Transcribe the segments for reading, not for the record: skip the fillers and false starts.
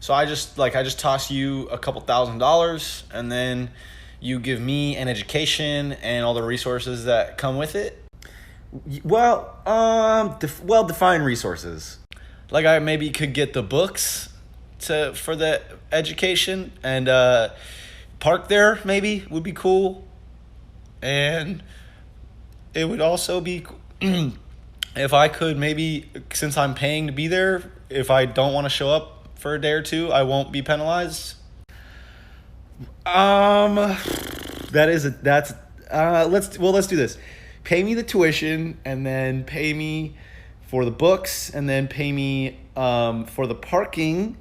So I just toss you a couple $1,000, and then you give me an education and all the resources that come with it. Well, define resources. Like I maybe could get the books for the education, and park there maybe would be cool. And it would also be if I could maybe, since I'm paying to be there, if I don't want to show up for a day or two, I won't be penalized. Let's do this. Pay me the tuition, and then pay me for the books, and then pay me for the parking,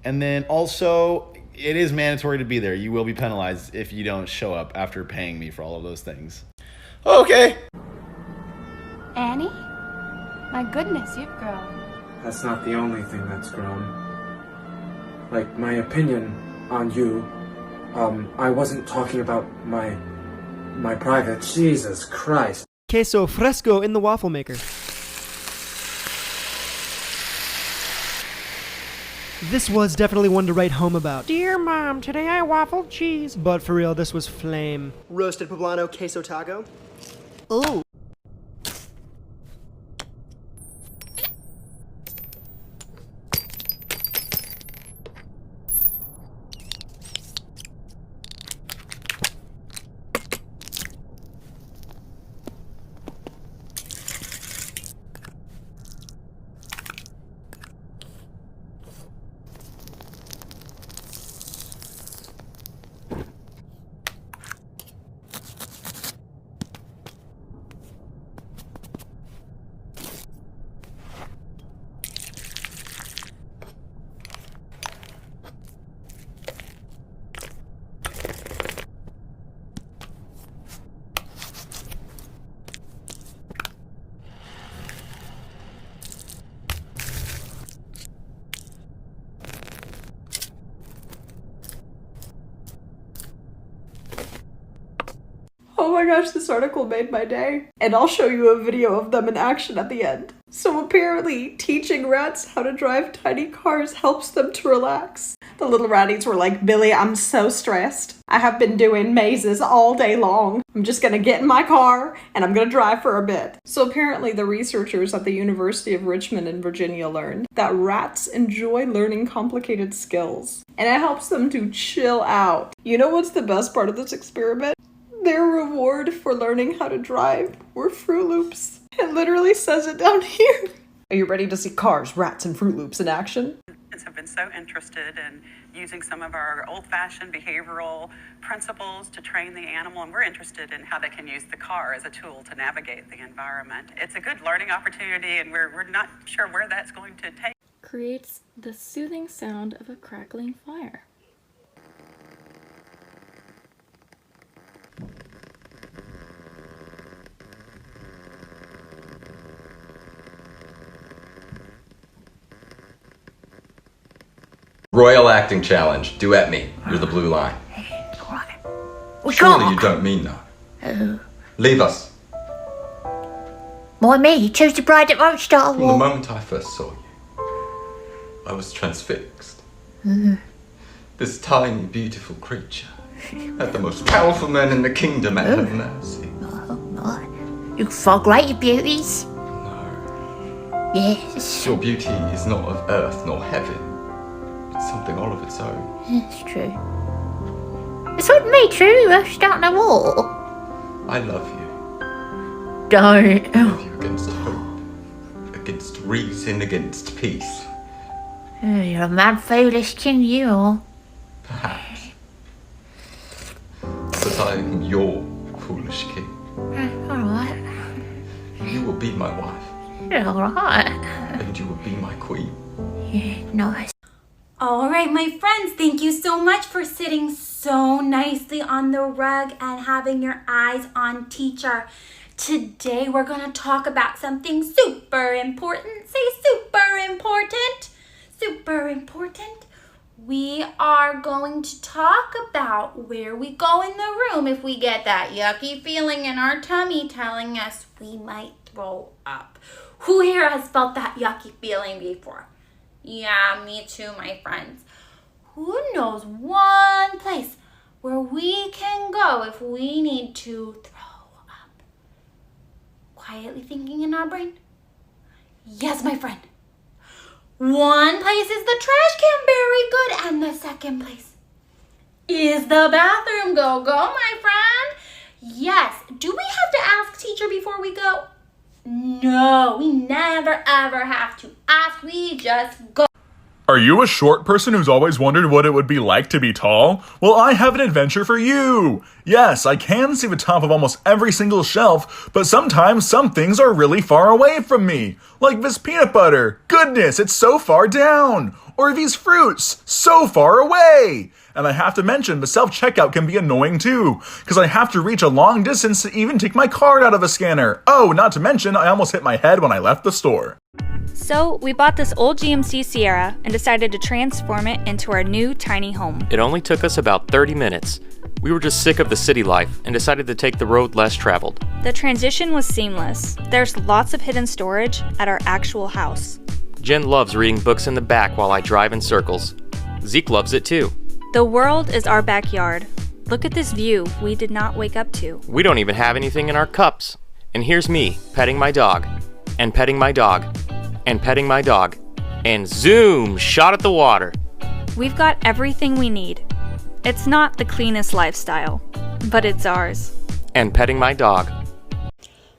and then also it is mandatory to be there. You will be penalized if you don't show up after paying me for all of those things. Okay. Annie? My goodness, you've grown. That's not the only thing that's grown. Like, my opinion on you, I wasn't talking about my private. Jesus Christ. Queso fresco in the waffle maker. This was definitely one to write home about. Dear Mom, today I waffled cheese. But for real, this was flame. Roasted poblano queso taco. Ooh. Oh my gosh, this article made my day. And I'll show you a video of them in action at the end. So apparently, teaching rats how to drive tiny cars helps them to relax. The little ratties were like, Billy, I'm so stressed. I have been doing mazes all day long. I'm just gonna get in my car and I'm gonna drive for a bit. So apparently the researchers at the University of Richmond in Virginia learned that rats enjoy learning complicated skills. And it helps them to chill out. You know what's the best part of this experiment? Their reward for learning how to drive were Fruit Loops. It literally says it down here. Are you ready to see cars, rats, and Fruit Loops in action? Have been so interested in using some of our old-fashioned behavioral principles to train the animal, and we're interested in how they can use the car as a tool to navigate the environment. It's a good learning opportunity, and we're not sure where that's going to take. Creates the soothing sound of a crackling fire. Royal acting challenge. Duet me. You're the blue line. We Surely can't. you don't mean that. Leave us. Why me? You chose the bride that won't start a From the war. moment I first saw you, I was transfixed. This tiny, beautiful creature had the most powerful men in the kingdom at her mercy. You far greater beauties. No. Yes. Your beauty is not of earth nor heaven. It's something all of its own. It's true. It's not me, true. We're starting a war. I love you. Don't. I love you against hope, against reason, against peace. Oh, you're a mad, foolish king, you are. Perhaps. But I am your foolish king. Alright. You will be my wife, Alright. and you will be my queen. Yeah, nice. All right, my friends, thank you so much for sitting so nicely on the rug and having your eyes on teacher. Today, we're going to talk about something super important. Say super important. Super important. We are going to talk about where we go in the room if we get that yucky feeling in our tummy telling us we might throw up. Who here has felt that yucky feeling before? Yeah, me too, my friends. who knows one place where we can go if we need to throw up? Quietly thinking in our brain. Yes, my friend. One place is the trash can, very good, and the second place is the bathroom. Go, my friend. Yes. Do we have to ask teacher before we go? No, we never ever have to ask. We just go. Are you a short person who's always wondered what it would be like to be tall? Well, I have an adventure for you! Yes, I can see the top of almost every single shelf, but sometimes some things are really far away from me. Like this peanut butter. Goodness, it's so far down! Or these fruits. So far away! And I have to mention, the self-checkout can be annoying too, because I have to reach a long distance to even take my card out of the scanner. Oh, not to mention, I almost hit my head when I left the store. So, we bought this old GMC Sierra and decided to transform it into our new tiny home. It only took us about 30 minutes. We were just sick of the city life and decided to take the road less traveled. The transition was seamless. There's lots of hidden storage at our actual house. Jen loves reading books in the back while I drive in circles. Zeke loves it too. The world is our backyard. Look at this view we did not wake up to. We don't even have anything in our cups. And here's me petting my dog, and petting my dog, and petting my dog, and zoom, shot at the water. We've got everything we need. It's not the cleanest lifestyle, but it's ours. And petting my dog.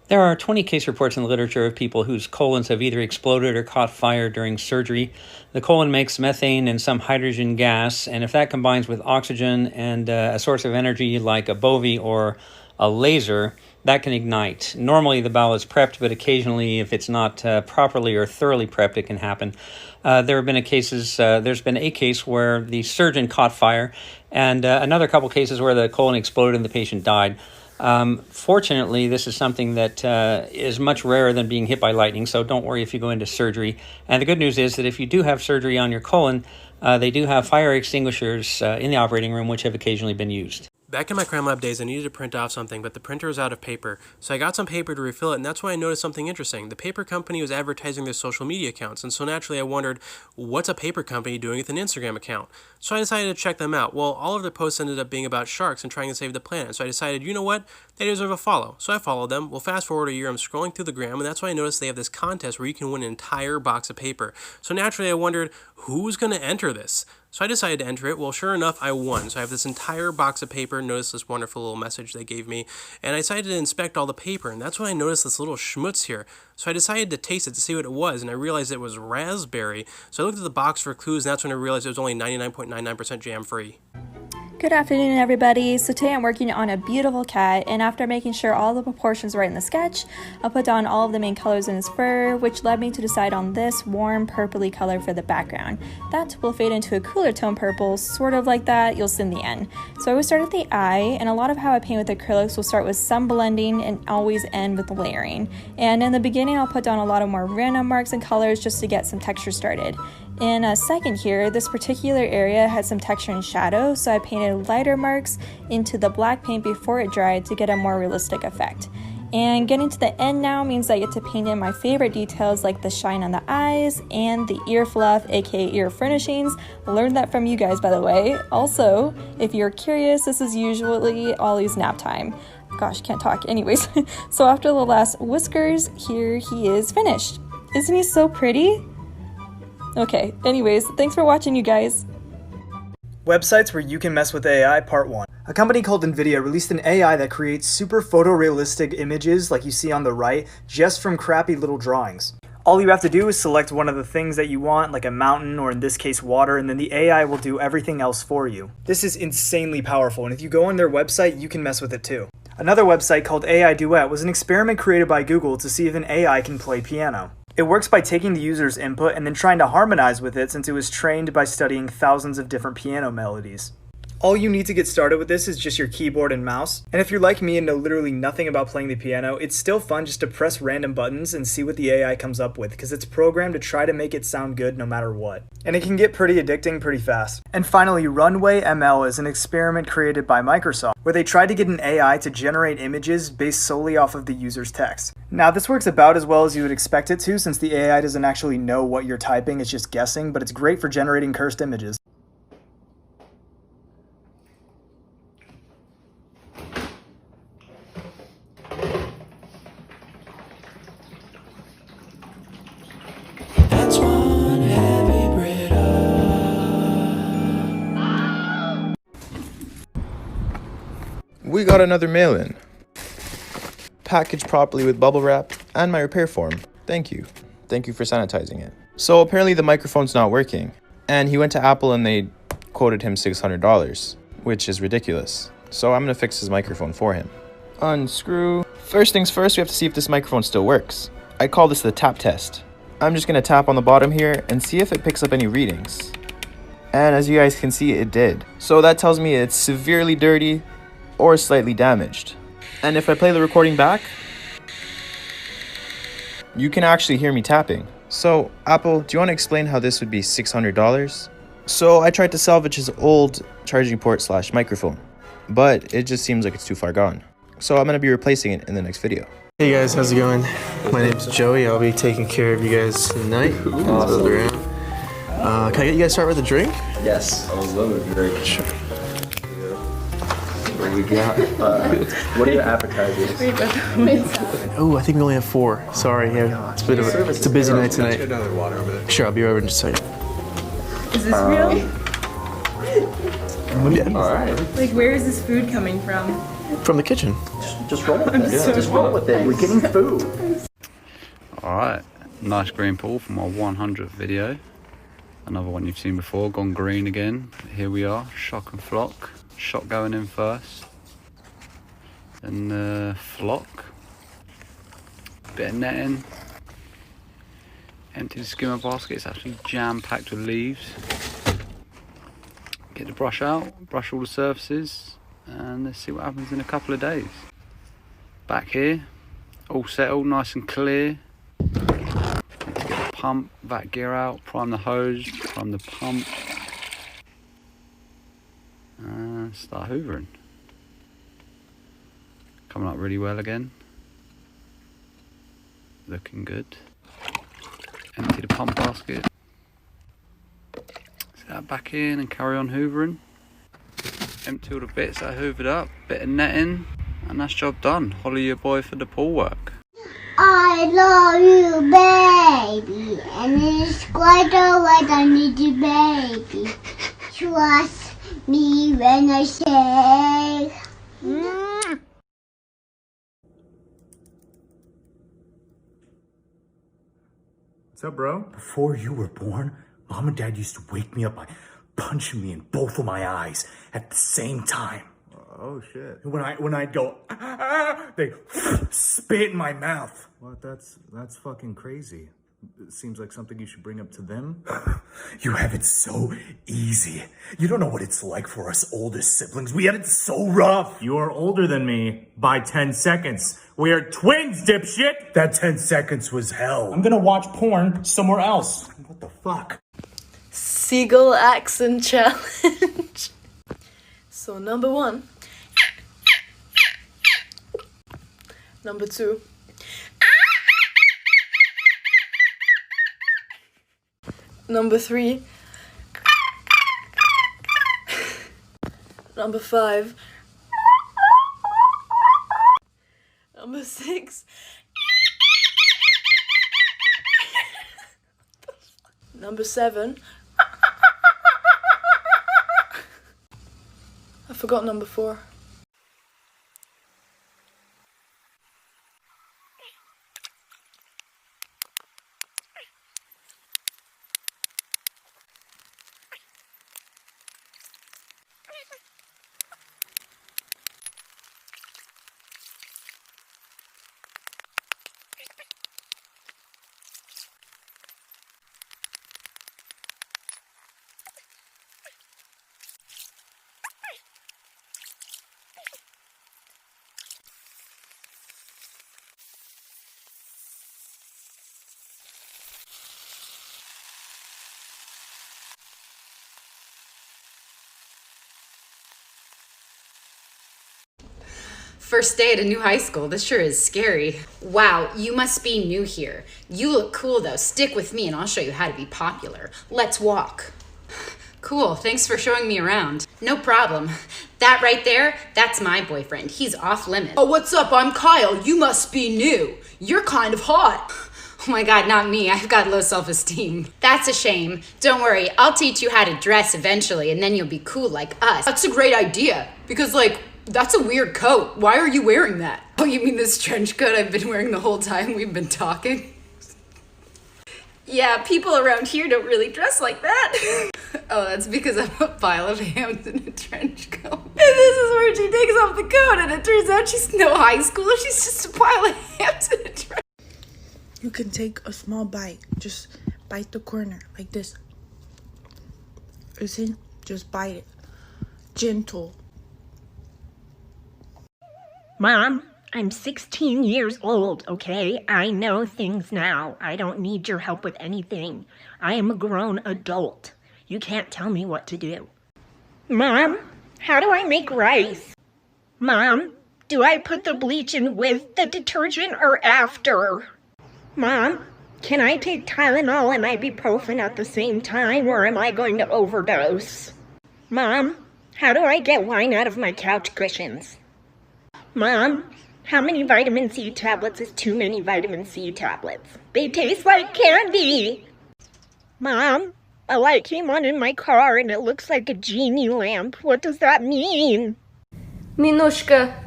There are 20 case reports in the literature of people whose colons have either exploded or caught fire during surgery. The colon makes methane and some hydrogen gas, and if that combines with oxygen and a source of energy like a bovie or a laser, that can ignite. Normally the bowel is prepped, but occasionally if it's not properly or thoroughly prepped, it can happen. There's been a case where the surgeon caught fire, and another couple cases where the colon exploded and the patient died. Fortunately, this is something that is much rarer than being hit by lightning, so don't worry if you go into surgery. And the good news is that if you do have surgery on your colon, they do have fire extinguishers in the operating room, which have occasionally been used. Back in my crime lab days, I needed to print off something, but the printer was out of paper, so I got some paper to refill it, and that's when I noticed something interesting. The paper company was advertising their social media accounts, and so naturally I wondered, what's a paper company doing with an Instagram account? So I decided to check them out. Well, all of their posts ended up being about sharks and trying to save the planet, so I decided, you know what, they deserve a follow. So I followed them. Well, fast forward a year, I'm scrolling through the gram, and that's when I noticed they have this contest where you can win an entire box of paper. So naturally I wondered, who's going to enter this? So I decided to enter it. Well, sure enough, I won. So I have this entire box of paper. Notice this wonderful little message they gave me. And I decided to inspect all the paper. And that's when I noticed this little schmutz here. So I decided to taste it to see what it was. And I realized it was raspberry. So I looked at the box for clues. And that's when I realized it was only 99.99% jam-free. Good afternoon, everybody. So today I'm working on a beautiful cat, and after making sure all the proportions were right in the sketch, I put down all of the main colors in his fur, which led me to decide on this warm purpley color for the background. That will fade into a cooler tone purple, sort of like that, you'll see in the end. So I always start at the eye, and a lot of how I paint with acrylics will start with some blending and always end with layering. And in the beginning, I'll put down a lot of more random marks and colors just to get some texture started. In a second here, this particular area had some texture and shadow, so I painted lighter marks into the black paint before it dried to get a more realistic effect. And getting to the end now means I get to paint in my favorite details like the shine on the eyes and the ear fluff, aka ear furnishings. Learned that from you guys, by the way. Also, if you're curious, this is usually Ollie's nap time. Gosh, can't talk. Anyways, so after the last whiskers, here he is finished. Isn't he so pretty? Okay, anyways, thanks for watching, you guys. Websites where you can mess with AI, Part 1. A company called NVIDIA released an AI that creates super photorealistic images like you see on the right, just from crappy little drawings. All you have to do is select one of the things that you want, like a mountain or in this case water, and then the AI will do everything else for you. This is insanely powerful, and if you go on their website, you can mess with it too. Another website called AI Duet was an experiment created by Google to see if an AI can play piano. It works by taking the user's input and then trying to harmonize with it since it was trained by studying thousands of different piano melodies. All you need to get started with this is just your keyboard and mouse, and if you're like me and know literally nothing about playing the piano, it's still fun just to press random buttons and see what the AI comes up with, because it's programmed to try to make it sound good no matter what. And it can get pretty addicting pretty fast. And finally, Runway ML is an experiment created by Microsoft, where they tried to get an AI to generate images based solely off of the user's text. Now, this works about as well as you would expect it to, since the AI doesn't actually know what you're typing, it's just guessing, but it's great for generating cursed images. got another mail-in. Packaged properly with bubble wrap and my repair form. Thank you. Thank you for sanitizing it. So apparently the microphone's not working. And he went to Apple and they quoted him $600, which is ridiculous. So I'm gonna fix his microphone for him. Unscrew. First things first, we have to see if this microphone still works. I call this the tap test. I'm just gonna tap on the bottom here and see if it picks up any readings. And as you guys can see, it did. So that tells me it's severely dirty or slightly damaged. And if I play the recording back, you can actually hear me tapping. So, Apple, do you want to explain how this would be $600? So I tried to salvage his old charging port / microphone, but it just seems like it's too far gone. So I'm gonna be replacing it in the next video. Hey guys, how's it going? My name's Joey. I'll be taking care of you guys tonight. Awesome. Can I get you guys started with a drink? Yes, I would love it. Very sure. What we got? What are your appetizers? Oh, I think we only have 4. Sorry, yeah, it's a busy night tonight. Another water over there. Sure, I'll be over in just a second. Is this real? Yeah. All right. Like, where is this food coming from? From the kitchen. Just roll with it. Yeah, just roll with it. We're getting food. Alright, nice green pool for my 100th video. Another one you've seen before, gone green again. Here we are, shock and flock. Shot going in first. Then the flock. Bit of netting. Empty the skimmer basket, it's actually jam-packed with leaves. Get the brush out, brush all the surfaces, and let's see what happens in a couple of days. Back here, all settled, nice and clear. Need to get the pump, vac gear out, prime the hose, prime the pump, and start hoovering. Coming up really well again. Looking good. Empty the pump basket. Set that back in and carry on hoovering. Empty all the bits that I hoovered up, bit of netting, and that's job done. Holly your boy for the pool work. I love you, baby, and it's quite alright, I need you, baby. Trust me when I say. What's up, bro? Before you were born, Mom and Dad used to wake me up by punching me in both of my eyes at the same time. Oh shit. When I'd go, they spit in my mouth. Well, that's fucking crazy. It seems like something you should bring up to them. You have it so easy. You don't know what it's like for us oldest siblings. We had it so rough. You are older than me by 10 seconds. We are twins, dipshit. That 10 seconds was hell. I'm gonna watch porn somewhere else. What the fuck? Seagull accent challenge. So number 1. Number 2. Number 3. Number 5. Number 6. Number 7. I forgot number 4. First day at a new high school. This sure is scary. Wow, you must be new here. You look cool though. Stick with me and I'll show you how to be popular. Let's walk. Cool, thanks for showing me around. No problem. That right there, that's my boyfriend. He's off limits. Oh, what's up? I'm Kyle. You must be new. You're kind of hot. Oh my God, not me. I've got low self-esteem. That's a shame. Don't worry, I'll teach you how to dress eventually and then you'll be cool like us. That's a great idea because That's a weird coat. Why are you wearing that? Oh, you mean this trench coat I've been wearing the whole time we've been talking? Yeah, people around here don't really dress like that. Oh, that's because I'm a pile of hams in a trench coat. And this is where she takes off the coat, and it turns out she's no high schooler. She's just a pile of hams in a trench. You can take a small bite. Just bite the corner like this. You see? Just bite it. Gentle. Mom, I'm 16 years old, okay? I know things now. I don't need your help with anything. I am a grown adult. You can't tell me what to do. Mom, how do I make rice? Mom, do I put the bleach in with the detergent or after? Mom, can I take Tylenol and ibuprofen at the same time, or am I going to overdose? Mom, how do I get wine out of my couch cushions? Mom, how many vitamin C tablets is too many vitamin C tablets? They taste like candy! Mom, a light came on in my car and it looks like a genie lamp. What does that mean? Minushka,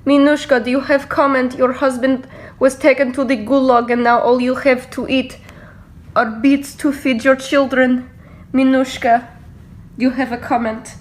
do you have comment? Your husband was taken to the gulag and now all you have to eat are beets to feed your children. Minushka, do you have a comment?